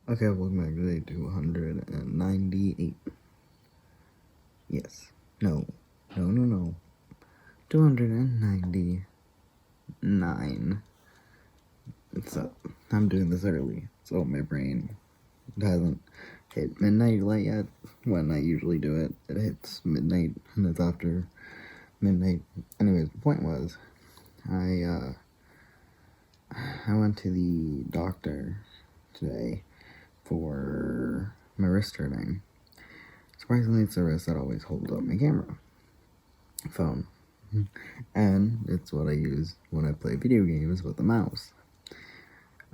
Okay, welcome back to day 298. Yes. No. 299. So, I'm doing this early, so my brain hasn't hit midnight light yet. When I usually do it, it hits midnight, and it's after midnight. Anyways, the point was, I went to the doctor today for my wrist hurting. Surprisingly, it's the wrist that always holds up my phone. And it's what I use when I play video games with the mouse.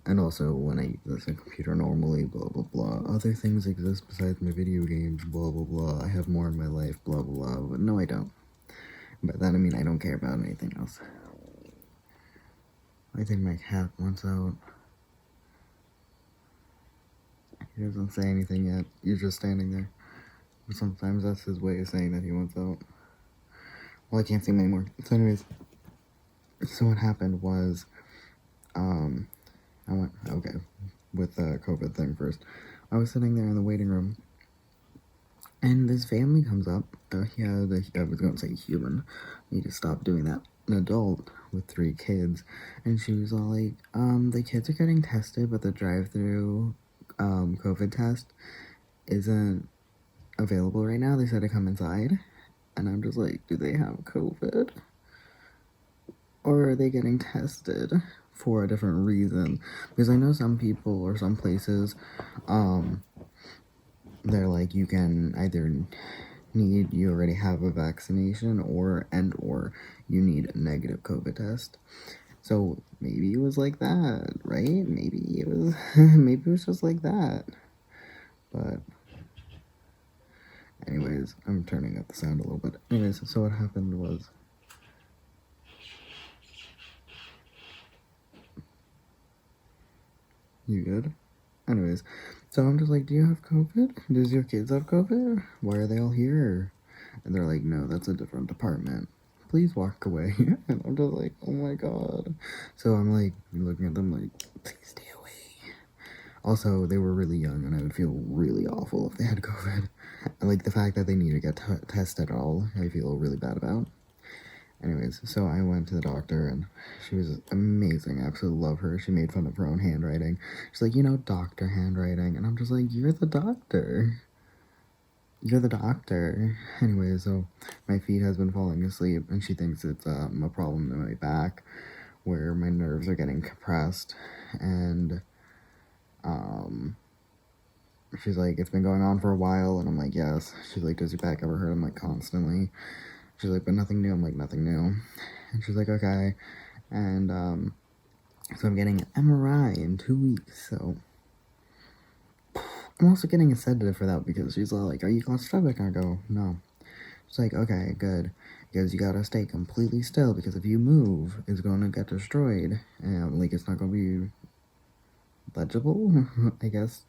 And also when I use a computer normally, blah blah blah. Other things exist besides my video games, blah blah blah. I have more in my life, blah blah blah. But no, I don't. By that I mean I don't care about anything else. I think my cat wants out. He doesn't say anything yet. He's just standing there. But sometimes that's his way of saying that he wants out. Well, I can't see him anymore. So anyways, so what happened was, I went, okay, with the COVID thing first. I was sitting there in the waiting room, and this family comes up. I was going to say human. I need to stop doing that. An adult with 3 kids, and she was all like, the kids are getting tested, but the drive-through, COVID test isn't available right now. They said to come inside, and I'm just like, do they have COVID? Or are they getting tested for a different reason? Because I know some people or some places, they're like, you can either you already have a vaccination or you need a negative COVID test. So maybe it was like that, right? Maybe it was just like that. But anyways, I'm turning up the sound a little bit. Anyways, so what happened was, you good? Anyways, so I'm just like, do you have COVID? Does your kids have COVID? Why are they all here? And they're like, no, that's a different department. Please walk away. And I'm just like, oh my god. So I'm like, looking at them like, please stay away. Also, they were really young, and I would feel really awful if they had COVID. And like the fact that they need to get tested at all, I feel really bad about. Anyways, so I went to the doctor, and she was amazing. I absolutely love her. She made fun of her own handwriting. She's like, doctor handwriting. And I'm just like, you're the doctor. You're the doctor. Anyway, so my feet has been falling asleep, and she thinks it's a problem in my back, where my nerves are getting compressed, and she's like, it's been going on for a while, and I'm like, yes. She's like, does your back ever hurt? I'm like, constantly. She's like, but nothing new. I'm like, nothing new. And she's like, okay. And so I'm getting an MRI in 2 weeks, so I'm also getting a sedative for that, because she's all like, are you claustrophobic? And I go, no. She's like, okay, good, because you gotta stay completely still, because if you move, it's gonna get destroyed, and like, it's not gonna be legible, I guess.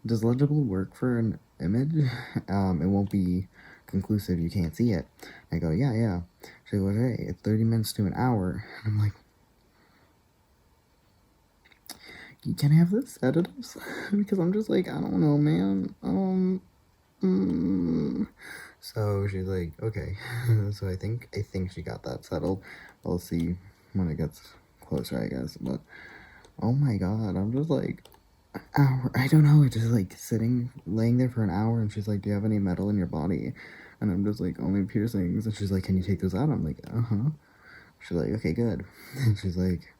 Does legible work for an image? It won't be conclusive, you can't see it. I go, yeah. She goes, hey, it's 30 minutes to an hour. And I'm like, can I have the sedatives? Because I'm just like, I don't know, man. So she's like, okay. So I think she got that settled. We'll see when it gets closer, I guess. But oh my god, I'm just like, hour. I don't know. Just like laying there for an hour, and she's like, do you have any metal in your body? And I'm just like, only piercings. And she's like, can you take those out? I'm like, She's like, okay, good. And she's like,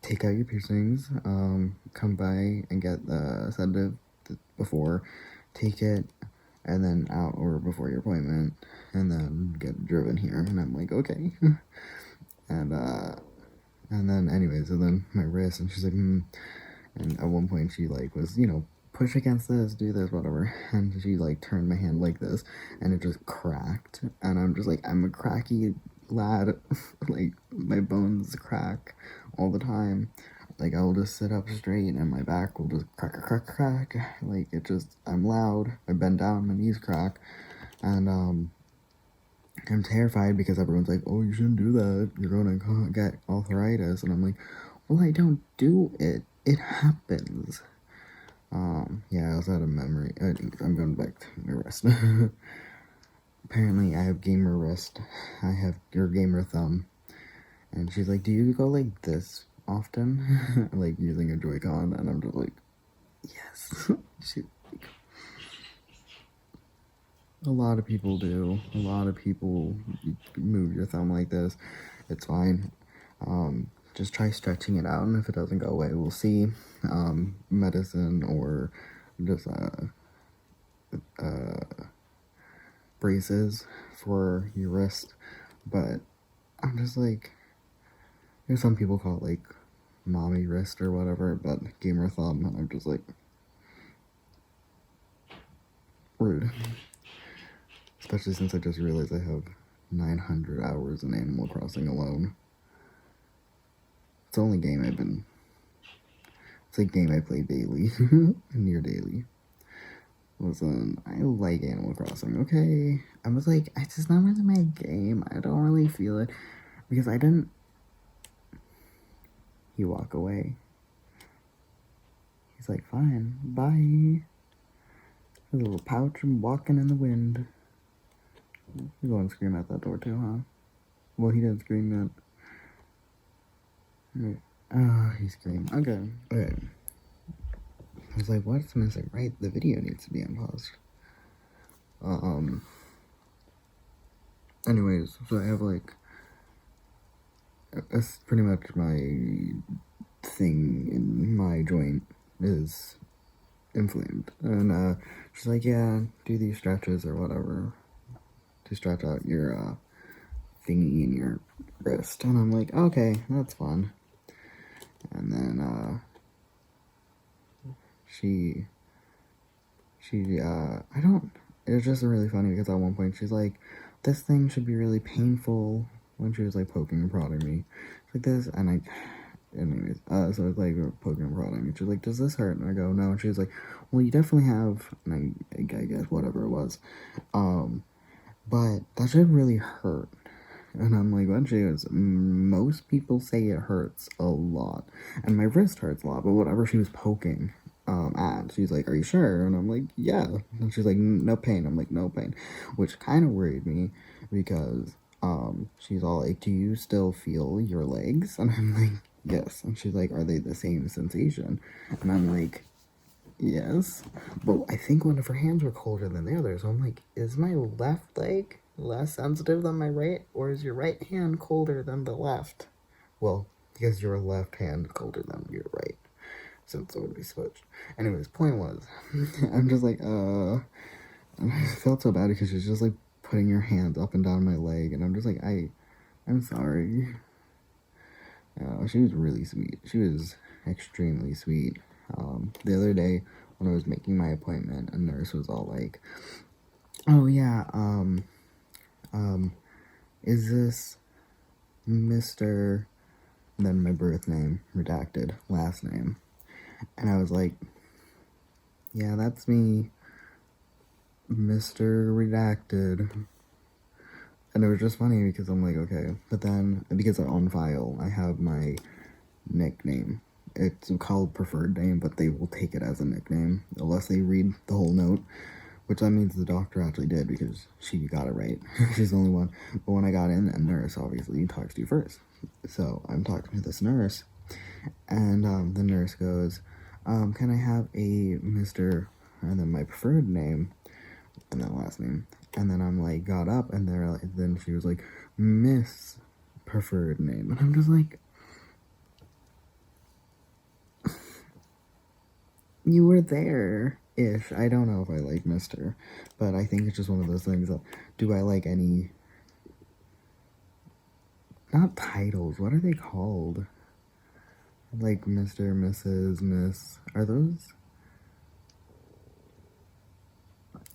take out your piercings, come by and get the sedative before, take it, and then out or before your appointment, and then get driven here. And I'm like, okay. And then anyways, and then my wrist, and she's like, And at one point she like was, push against this, do this, whatever. And she like turned my hand like this, and it just cracked. And I'm just like, I'm a cracky lad. Like, my bones crack all the time. Like, I'll just sit up straight, and my back will just crack. Like, I'm loud. I bend down, my knees crack. And, I'm terrified, because everyone's like, oh, you shouldn't do that. You're gonna get arthritis. And I'm like, well, I don't do it. It happens. Yeah, I also had a memory. I'm going back to my wrist. Apparently, I have gamer wrist. I have your gamer thumb. And she's like, do you go like this often? Like using a Joy-Con? And I'm just like, yes. A lot of people do. A lot of people move your thumb like this. It's fine. Just try stretching it out, and if it doesn't go away, we'll see. Medicine or just braces for your wrist. But I'm just like, there's some people call it like mommy wrist or whatever, but gamer thumb, and I'm just like, rude. Especially since I just realized I have 900 hours in Animal Crossing alone. It's the only game it's a game I play daily, near daily. Listen, I like Animal Crossing, okay? I was like, it's just not really my game. I don't really feel it. Because I didn't... You walk away. He's like, fine, bye. A little pouch and walking in the wind. You go and scream at that door too, huh? Well, he didn't scream yet. Oh, he screamed. Okay. I was like, what's missing? Right, the video needs to be unpaused. Anyways, so I have like, that's pretty much my thing in my joint is inflamed. And she's like, yeah, do these stretches or whatever to stretch out your thingy in your wrist. And I'm like, okay, that's fun. And then she I don't, it was just really funny because at one point she's like, this thing should be really painful, when she was like poking and prodding me. It's like this, and anyways, so it's like poking and prodding me. She's like, does this hurt? And I go, no. And she's like, well, you definitely have, and I guess whatever it was, but that should really hurt. And I'm like, what? She goes, most people say it hurts a lot, and my wrist hurts a lot, but whatever she was poking at, she's like, are you sure? And I'm like, yeah. And she's like, no pain. I'm like, no pain, which kind of worried me because she's all like, do you still feel your legs? And I'm like, yes. And she's like, are they the same sensation? And I'm like, yes, but I think one of her hands were colder than the other, so I'm like, is my left leg less sensitive than my right, or is your right hand colder than the left? Well, because your left hand colder than your right, since it would be switched. Anyways, point was, I'm just like, I felt so bad because she's just like putting her hands up and down my leg, and I'm just like, I'm sorry. She was really sweet. She was extremely sweet. The other day when I was making my appointment, a nurse was all like, oh yeah, is this Mr. and then my birth name, redacted, last name. And I was like, yeah, that's me, Mr. Redacted. And it was just funny because I'm like, okay. But then, because on file, I have my nickname. It's called preferred name, but they will take it as a nickname unless they read the whole note, which that means the doctor actually did because she got it right. She's the only one. But when I got in, a nurse obviously talks to you first. So I'm talking to this nurse, and the nurse goes, can I have a Mr. and then my preferred name and then last name? And then I'm like, got up, and then she was like, Miss preferred name. And I'm just like, you were there-ish. I don't know if I like Mr., but I think it's just one of those things that, do I like any, not titles, what are they called? Like Mr., Mrs., Miss, are those?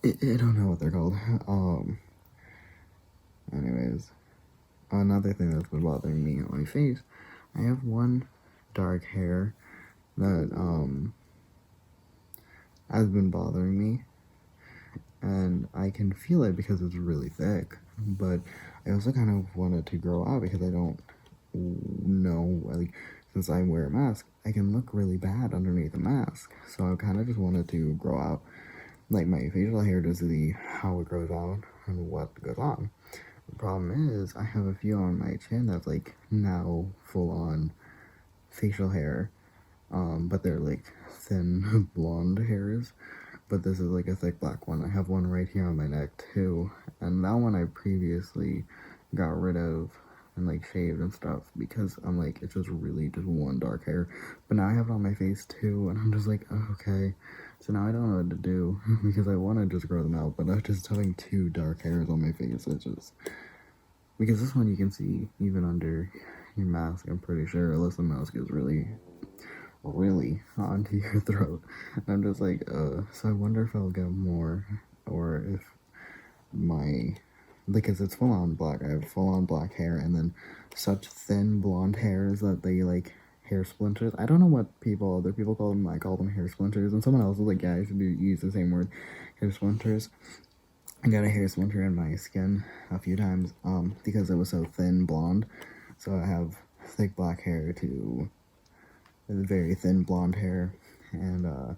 I don't know what they're called. Anyways, another thing that's been bothering me on my face, I have one dark hair that, has been bothering me, and I can feel it because it's really thick, but I also kind of want it to grow out because I don't know, like, since I wear a mask, I can look really bad underneath a mask. So I kind of just wanted to grow out, like, my facial hair to see how it grows out and what goes on. The problem is, I have a few on my chin that's, like, now full-on facial hair, but they're, like, thin blonde hairs. But this is, like, a thick black one. I have one right here on my neck, too. And that one I previously got rid of and, like, shaved and stuff because I'm like, it's just really just one dark hair. But now I have it on my face, too, and I'm just like, oh, okay. So now I don't know what to do because I want to just grow them out, but just having two dark hairs on my face, it's just... Because this one you can see even under your mask, I'm pretty sure, unless the mask is really onto your throat. And I'm just like, so I wonder if I'll get more, or if my, because it's full on black, I have full on black hair, and then such thin blonde hairs that they, like, hair splinters. I don't know what other people call them, I call them hair splinters, and someone else was like, yeah, I should use the same word, hair splinters. I got a hair splinter in my skin a few times, because it was so thin blonde, so I have thick black hair to very thin blonde hair, and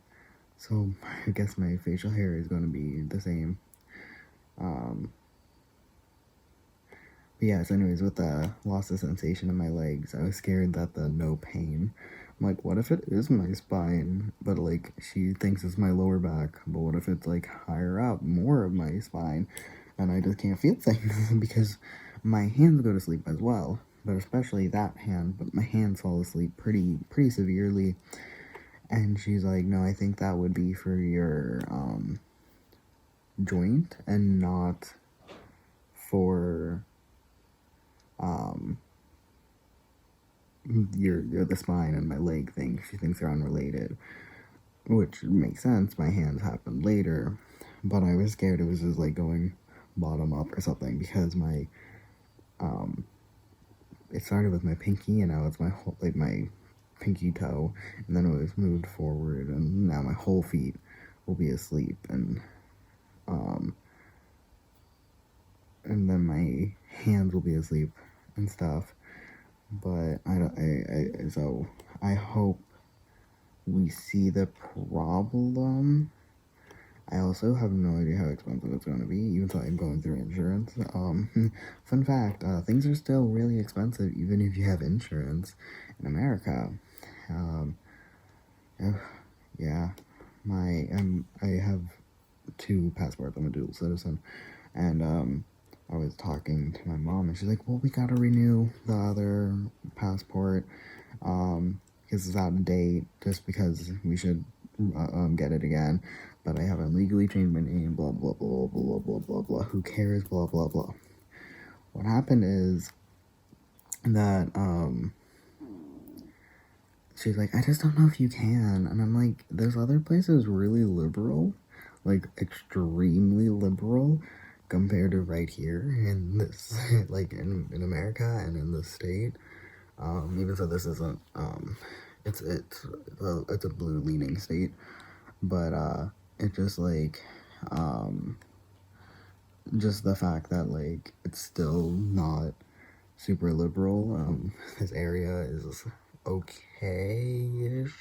so I guess my facial hair is going to be the same. But yeah, so anyways, with the loss of sensation in my legs, I was scared that the no pain, I'm like, what if it is my spine, but, like, she thinks it's my lower back, but what if it's, like, higher up, more of my spine, and I just can't feel things, because my hands go to sleep as well, but especially that hand, but my hands fall asleep pretty severely, and she's like, no, I think that would be for your, joint, and not for, you're the spine and my leg thing. She thinks they're unrelated, which makes sense. My hands happened later, but I was scared it was just, like, going bottom up or something, because my, it started with my pinky, and now it's my whole, like, my pinky toe, and then it was moved forward, and now my whole feet will be asleep, and then my hands will be asleep and stuff. But so I hope we see the problem. I also have no idea how expensive it's going to be, even though I'm going through insurance. Fun fact, things are still really expensive even if you have insurance in America. Yeah, I have 2 passports. I'm a dual citizen, and I was talking to my mom, and she's like, well, we gotta renew the other passport, because it's out of date, just because we should, get it again, but I haven't legally changed my name, blah, blah, blah, blah, blah, blah, blah, who cares, blah, blah, blah. What happened is that, she's like, I just don't know if you can, and I'm like, there's other places really liberal, like, extremely liberal, compared to right here in this, like, in America and in the state. Even so, this isn't, it's a blue leaning state, but, it just, like, just the fact that, like, it's still not super liberal. This area is okay-ish,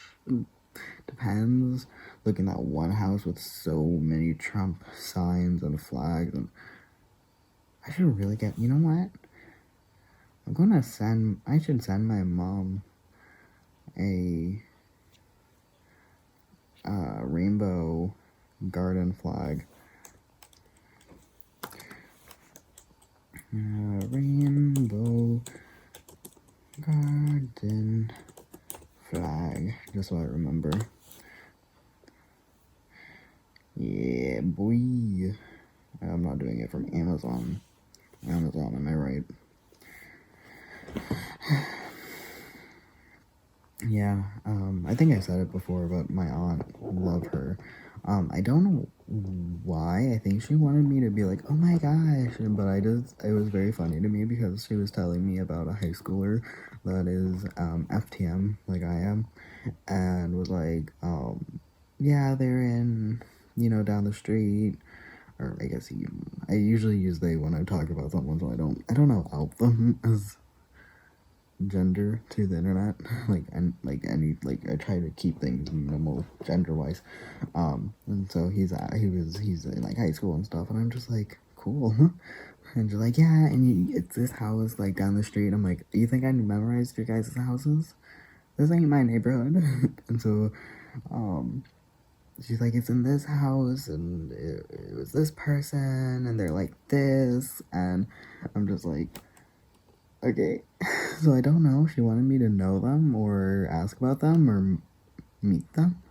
depends. Looking at one house with so many Trump signs and flags, and I should really get, you know what? I should send my mom a, rainbow garden flag. Rainbow garden flag, just so I remember. Yeah, boy. I'm not doing it from Amazon. Am I right? Yeah, I think I said it before, but my aunt, love her. I don't know why. I think she wanted me to be like, oh my gosh, but it was very funny to me because she was telling me about a high schooler that is, FTM, like I am, and was like, yeah, they're in, down the street, or I guess I usually use they when I talk about someone, so I don't out them as gender to the internet, like, and like any, like, I try to keep things minimal gender wise. And so he's in like high school and stuff, and I'm just like, cool. And just like, yeah, and it's this house like down the street. I'm like, do you think I memorized your guys' houses? This ain't my neighborhood. And so she's like, it's in this house, and it was this person, and they're like this, and I'm just like, okay. So I don't know if she wanted me to know them or ask about them or meet them,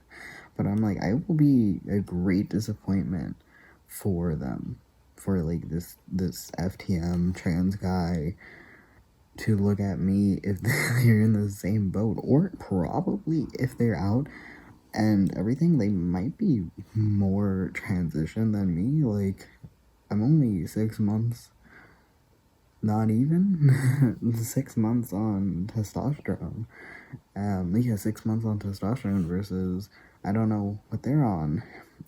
but I'm like, I will be a great disappointment for them, for like this FTM trans guy to look at me if they're in the same boat, or probably if they're out and everything, they might be more transition than me. Like, I'm only 6 months, not even 6 months on testosterone. Yeah, 6 months on testosterone versus I don't know what they're on,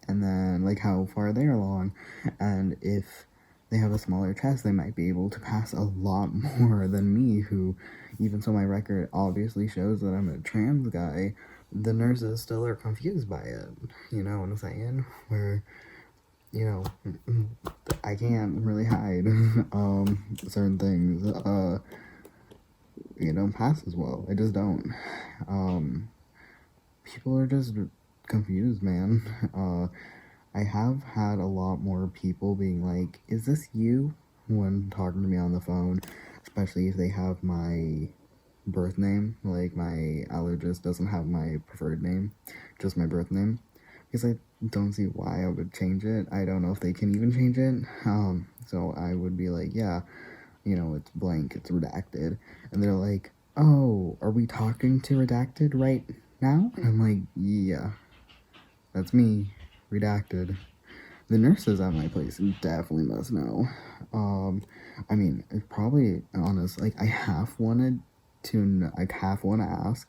and then like how far they're along, and if they have a smaller chest, they might be able to pass a lot more than me, who, even so my record obviously shows that I'm a trans guy, the nurses still are confused by it. You know what I'm saying? Where, you know, I can't really hide certain things. You don't pass as well. I just don't. People are just confused, man. I have had a lot more people being like, is this you? When talking to me on the phone, especially if they have my birth name. Like, my allergist doesn't have my preferred name, just my birth name. Because I don't see why I would change it. I don't know if they can even change it. So I would be like, yeah, you know, it's blank, it's redacted. And they're like, oh, are we talking to redacted right now? And I'm like, yeah, that's me, redacted. The nurses at my place definitely must know. I mean, it's probably honest. Like, I half wanted to, like, half want to ask,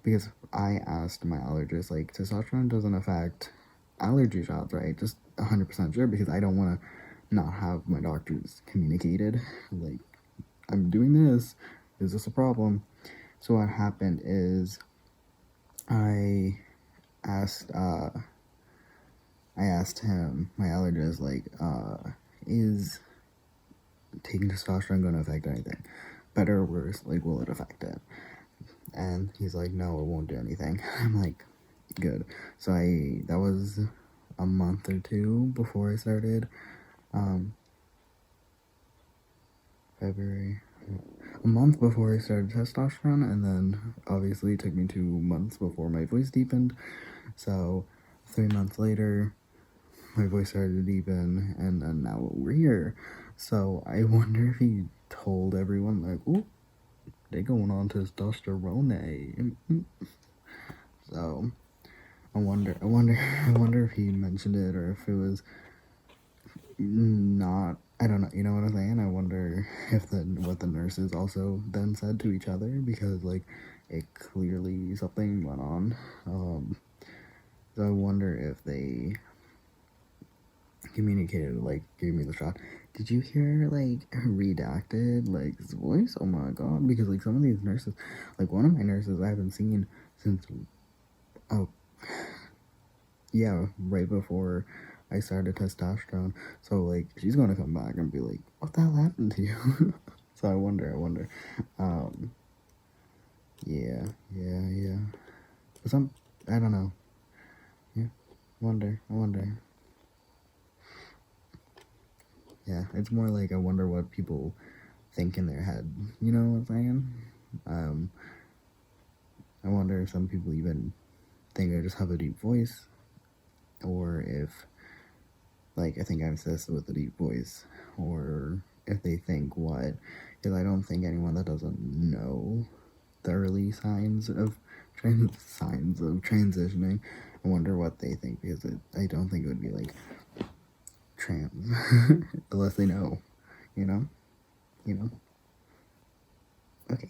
because I asked my allergist, like, testosterone doesn't affect allergy shots, right? Just 100% sure, because I don't want to not have my doctors communicated. Like, I'm doing this. Is this a problem? So what happened is I asked him, my allergist, like, is taking testosterone going to affect anything? Better or worse? Like, will it affect it? And he's like, no, it won't do anything. I'm like, good. So that was a month or two before I started, February, a month before I started testosterone, and then obviously it took me 2 months before my voice deepened. So 3 months later, my voice started to deepen, and then now we're here. So I wonder if he told everyone, like, ooh, they going on testosterone. So I wonder if he mentioned it, or if it was not. I don't know. You know what I'm saying? I wonder if what the nurses also then said to each other, because like it clearly something went on. So I wonder if they communicated, like, gave me the shot. Did you hear, like, redacted, like, his voice? Oh my god. Because, like, some of these nurses, like, one of my nurses I haven't seen since, oh, yeah, right before I started testosterone. So, like, she's gonna come back and be like, what the hell happened to you? So I wonder. Yeah. Some, I don't know. Yeah, I wonder. Yeah, it's more like I wonder what people think in their head. You know what I'm saying? I wonder if some people even think I just have a deep voice, or if, like, I think I'm obsessed with a deep voice, or if they think what, because I don't think anyone that doesn't know the early signs of transitioning, I wonder what they think, because I don't think it would be like trans unless they know, you know. Okay.